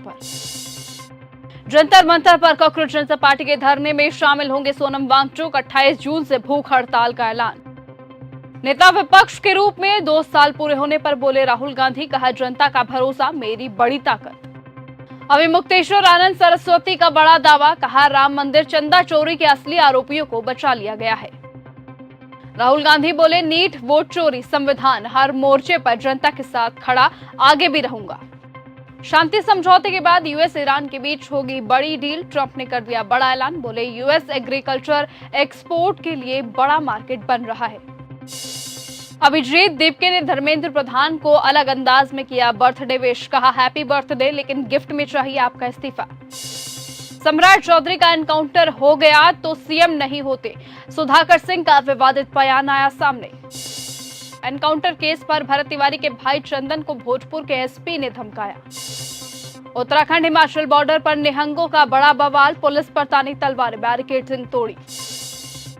पर। जंतर मंतर पर कांग्रेस जनता पार्टी के धरने में शामिल होंगे सोनम वांगचुक। 28 जून से भूख हड़ताल का ऐलान। नेता विपक्ष के रूप में 2 साल पूरे होने पर बोले राहुल गांधी, कहा जनता का भरोसा मेरी बड़ी ताकत। अभी मुक्तेश्वर आनंद सरस्वती का बड़ा दावा, कहा राम मंदिर चंदा चोरी के असली आरोपियों को बचा लिया गया है। राहुल गांधी बोले नीट, वोट चोरी, संविधान, हर मोर्चे पर जनता के साथ खड़ा, आगे भी रहूंगा। शांति समझौते के बाद यूएस ईरान के बीच होगी बड़ी डील। ट्रंप ने कर दिया बड़ा ऐलान, बोले यूएस एग्रीकल्चर एक्सपोर्ट के लिए बड़ा मार्केट बन रहा है। अभिजीत दीपके ने धर्मेंद्र प्रधान को अलग अंदाज में किया बर्थडे विश, कहा हैप्पी बर्थडे, लेकिन गिफ्ट में चाहिए आपका इस्तीफा। सम्राट चौधरी का एनकाउंटर हो गया तो सीएम नहीं होते, सुधाकर सिंह का विवादित बयान आया सामने। एनकाउंटर केस पर भरत तिवारी के भाई चंदन को भोजपुर के एसपी ने धमकाया। उत्तराखंड हिमाचल बॉर्डर पर निहंगों का बड़ा बवाल, पुलिस पर तानी तलवार, बैरिकेडिंग तोड़ी।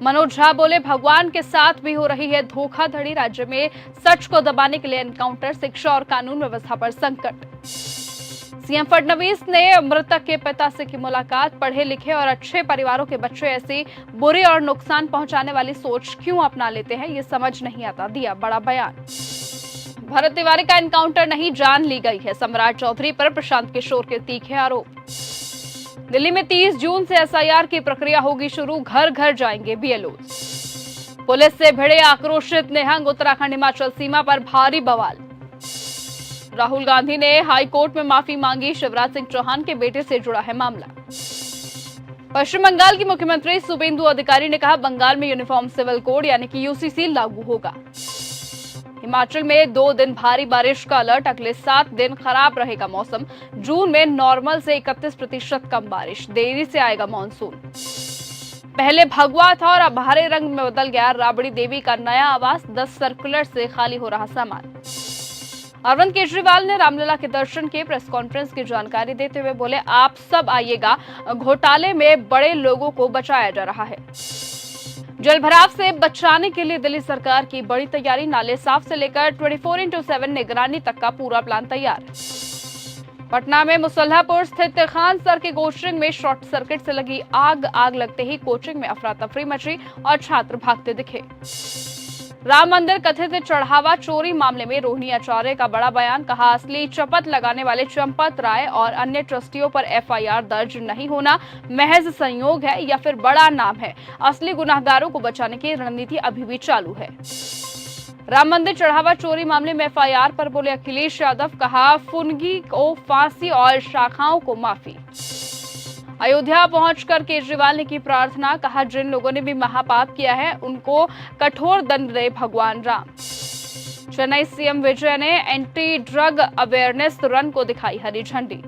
मनोज झा बोले भगवान के साथ भी हो रही है धोखाधड़ी, राज्य में सच को दबाने के लिए एनकाउंटर, शिक्षा और कानून व्यवस्था पर संकट। सीएम फडणवीस ने मृतक के पिता से की मुलाकात, पढ़े लिखे और अच्छे परिवारों के बच्चे ऐसी बुरी और नुकसान पहुंचाने वाली सोच क्यों अपना लेते हैं, ये समझ नहीं आता, दिया बड़ा बयान। भरत तिवारी का एनकाउंटर नहीं, जान ली गई है। सम्राट चौधरी पर प्रशांत किशोर के तीखे आरोप। दिल्ली में 30 जून से एसआईआर की प्रक्रिया होगी शुरू, घर घर जाएंगे बीएलओ। पुलिस से भिड़े आक्रोशित निहंग, उत्तराखंड हिमाचल सीमा पर भारी बवाल। राहुल गांधी ने हाई कोर्ट में माफी मांगी, शिवराज सिंह चौहान के बेटे से जुड़ा है मामला। पश्चिम बंगाल की मुख्यमंत्री शुभेंदु अधिकारी ने कहा बंगाल में यूनिफॉर्म सिविल कोड यानी कि यूसीसी लागू होगा। हिमाचल में 2 दिन भारी बारिश का अलर्ट, अगले 7 दिन खराब रहेगा मौसम। जून में नॉर्मल से 31% कम बारिश, देरी से आएगा मानसून। पहले भगवा था और अब हरे रंग में बदल गया राबड़ी देवी का नया आवास, 10 सर्कुलर से खाली हो रहा सामान। अरविंद केजरीवाल ने रामलला के दर्शन के प्रेस कॉन्फ्रेंस की जानकारी देते हुए बोले आप सब आइएगा, घोटाले में बड़े लोगों को बचाया जा रहा है। जलभराव से बचाने के लिए दिल्ली सरकार की बड़ी तैयारी, नाले साफ से लेकर 24/7 निगरानी तक का पूरा प्लान तैयार। पटना में मुसल्लापुर स्थित खान सर के कोचिंग में शॉर्ट सर्किट से लगी आग लगते ही कोचिंग में अफरा तफरी मची और छात्र भागते दिखे। राम मंदिर कथित चढ़ावा चोरी मामले में रोहिणी आचार्य का बड़ा बयान, कहा असली शपथ लगाने वाले चंपत राय और अन्य ट्रस्टियों पर एफआईआर दर्ज नहीं होना महज संयोग है या फिर बड़ा नाम है, असली गुनाहगारों को बचाने की रणनीति अभी भी चालू है। राम मंदिर चढ़ावा चोरी मामले में एफआईआर पर बोले अखिलेश यादव, कहा फुनगी को फांसी और शाखाओं को माफी। अयोध्या पहुंचकर केजरीवाल ने की प्रार्थना, कहा जिन लोगों ने भी महापाप किया है उनको कठोर दंड दे भगवान राम। चेन्नई सीएम विजय ने एंटी ड्रग अवेयरनेस रन को दिखाई हरी झंडी।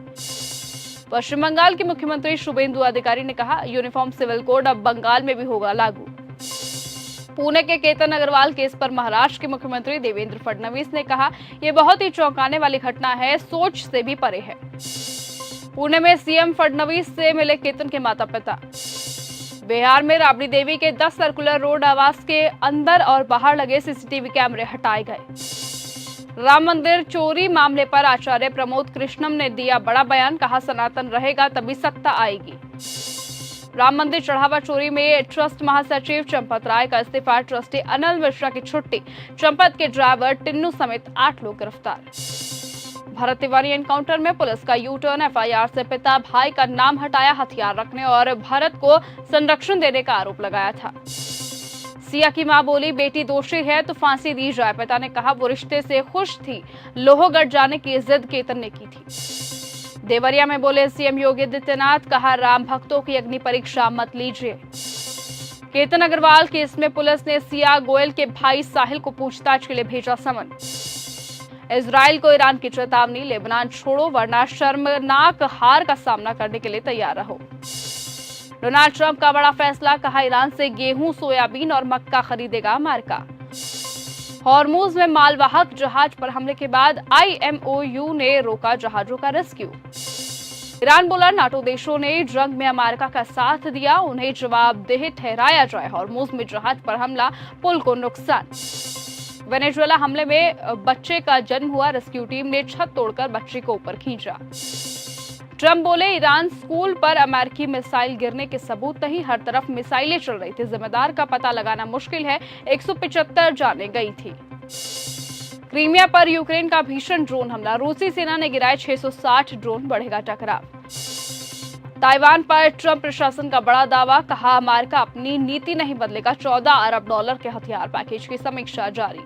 पश्चिम बंगाल के मुख्यमंत्री शुभेंदु अधिकारी ने कहा यूनिफॉर्म सिविल कोड अब बंगाल में भी होगा लागू। पुणे के केतन अग्रवाल केस पर महाराष्ट्र के मुख्यमंत्री देवेंद्र फडणवीस ने कहा यह बहुत ही चौंकाने वाली घटना है, सोच से भी परे है। पुणे में सीएम फडणवीस से मिले केतन के माता पिता। बिहार में राबड़ी देवी के 10 सर्कुलर रोड आवास के अंदर और बाहर लगे सीसीटीवी कैमरे हटाए गए। राम मंदिर चोरी मामले पर आचार्य प्रमोद कृष्णम ने दिया बड़ा बयान, कहा सनातन रहेगा तभी सत्ता आएगी। राम मंदिर चढ़ावा चोरी में ट्रस्ट महासचिव चंपत राय का इस्तीफा, ट्रस्टी अनिल मिश्रा की छुट्टी, चंपत के ड्राइवर टिन्नू समेत 8 लोग गिरफ्तार। भरत तिवारी एनकाउंटर में पुलिस का यू टर्न, एफआईआर से पिता भाई का नाम हटाया, हथियार रखने और भरत को संरक्षण देने का आरोप लगाया था। सिया की मां बोली बेटी दोषी है तो फांसी दी जाए, पिता ने कहा वो रिश्ते से खुश थी, लोहगढ़ जाने की जिद केतन ने की थी। देवरिया में बोले सीएम योगी आदित्यनाथ, कहा राम भक्तों की अग्नि परीक्षा मत लीजिए। केतन अग्रवाल केस में पुलिस ने सिया गोयल के भाई साहिल को पूछताछ के लिए भेजा समन। इजराइल को ईरान की चेतावनी, लेबनान छोड़ो वरना शर्मनाक हार का सामना करने के लिए तैयार रहो। डोनाल्ड ट्रंप का बड़ा फैसला, कहा ईरान से गेहूं, सोयाबीन और मक्का खरीदेगा अमेरिका। हॉर्मुज में मालवाहक जहाज पर हमले के बाद आईएमओयू ने रोका जहाजों का रेस्क्यू। ईरान बोला नाटो देशों ने जंग में अमेरिका का साथ दिया, उन्हें जवाबदेह ठहराया जाए। हॉर्मुज में जहाज पर हमला, पुल को नुकसान। वेनेजुएला हमले में बच्चे का जन्म हुआ, रेस्क्यू टीम ने छत तोड़कर बच्चे को ऊपर खींचा। ट्रंप बोले, ईरान स्कूल पर अमेरिकी मिसाइल गिरने के सबूत नहीं, हर तरफ मिसाइलें चल रही थी, जिम्मेदार का पता लगाना मुश्किल है, 175 जानें गई थी। क्रीमिया पर यूक्रेन का भीषण ड्रोन हमला, रूसी सेना ने गिराए 660 ड्रोन, बढ़ेगा टकराव। ताइवान पर ट्रंप प्रशासन का बड़ा दावा, कहा अमेरिका अपनी नीति नहीं बदलेगा, $14 अरब के हथियार पैकेज की समीक्षा जारी।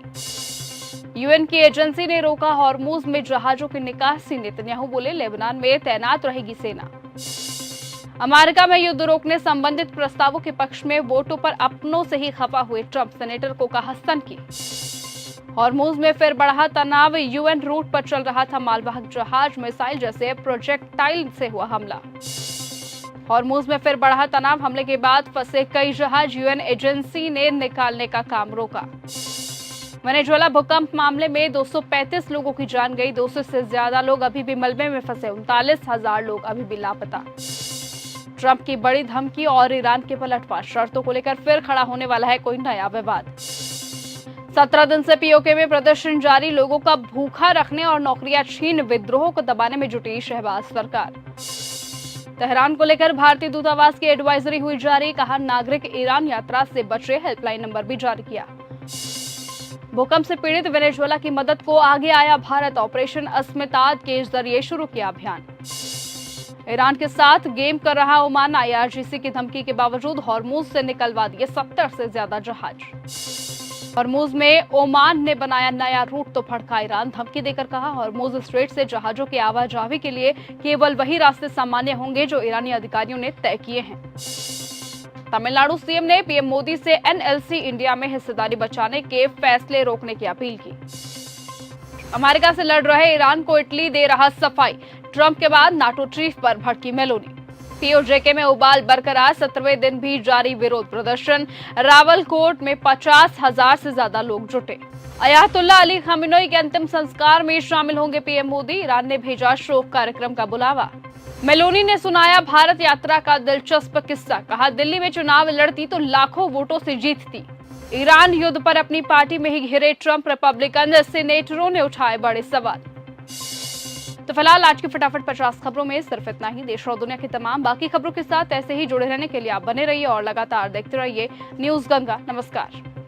यूएन की एजेंसी ने रोका हॉर्मुज में जहाजों की निकासी, नेतन्याहू बोले, लेबनान में तैनात रहेगी सेना। अमेरिका में युद्ध रोकने संबंधित प्रस्तावों के पक्ष में वोटों पर अपनों से ही खफा हुए ट्रंप, सेनेटर को कहा सनकी। हॉर्मुज में फिर बढ़ा तनाव, यूएन रूट पर चल रहा था मालवाहक जहाज, मिसाइल जैसे प्रोजेक्टाइल से हुआ हमला। हॉर्मुज में फिर बढ़ा तनाव, हमले के बाद फंसे कई जहाज, यूएन एजेंसी ने निकालने का काम रोका। वेनेजुएला भूकंप मामले में 235 लोगों की जान गई, 200 से ज्यादा लोग अभी भी मलबे में फंसे, 39,000 लोग अभी भी लापता। ट्रंप की बड़ी धमकी और ईरान के पलटवार, शर्तों को लेकर फिर खड़ा होने वाला है कोई नया विवाद। 17 दिन से पीओके में प्रदर्शन जारी, लोगों का भूखा रखने और नौकरियां छीन विद्रोह को दबाने में जुटी शहबाज सरकार। तेहरान को लेकर भारतीय दूतावास की एडवाइजरी हुई जारी, कहा नागरिक ईरान यात्रा से बचे, हेल्पलाइन नंबर भी जारी किया। भूकंप से पीड़ित वेनेजुएला की मदद को आगे आया भारत, ऑपरेशन अस्मिताद के जरिए शुरू किया अभियान। ईरान के साथ गेम कर रहा ओमान, आईआरजीसी की धमकी के बावजूद हॉर्मुज से निकलवा दिए 70 से ज्यादा जहाज। हॉर्मुज में ओमान ने बनाया नया रूट तो भड़का ईरान, धमकी देकर कहा हॉर्मुज स्ट्रेट से जहाजों की आवाजाही के लिए केवल वही रास्ते सामान्य होंगे जो ईरानी अधिकारियों ने तय किए हैं। तमिलनाडु सीएम ने पीएम मोदी से एनएलसी इंडिया में हिस्सेदारी बचाने के फैसले रोकने की अपील की। अमेरिका से लड़ रहे ईरान को इटली दे रहा सफाई, ट्रंप के बाद नाटो चीफ पर भड़की मेलोनी। पीओजेके में उबाल बरकरार, 17वें दिन भी जारी विरोध प्रदर्शन, रावलकोट में 50,000 से ज्यादा लोग जुटे। अयातुल्ला अली खामेनेई के अंतिम संस्कार में शामिल होंगे पीएम मोदी, ईरान ने भेजा शोक कार्यक्रम का बुलावा। मेलोनी ने सुनाया भारत यात्रा का दिलचस्प किस्सा, कहा दिल्ली में चुनाव लड़ती तो लाखों वोटों से जीतती। ईरान युद्ध पर अपनी पार्टी में ही घिरे ट्रंप, रिपब्लिकन सेनेटरों ने उठाए बड़े सवाल। तो फिलहाल आज की फटाफट 50 खबरों में सिर्फ इतना ही। देश और दुनिया की तमाम बाकी खबरों के साथ ऐसे ही जुड़े रहने के लिए आप बने रहिए और लगातार देखते रहिए न्यूज़ गंगा। नमस्कार।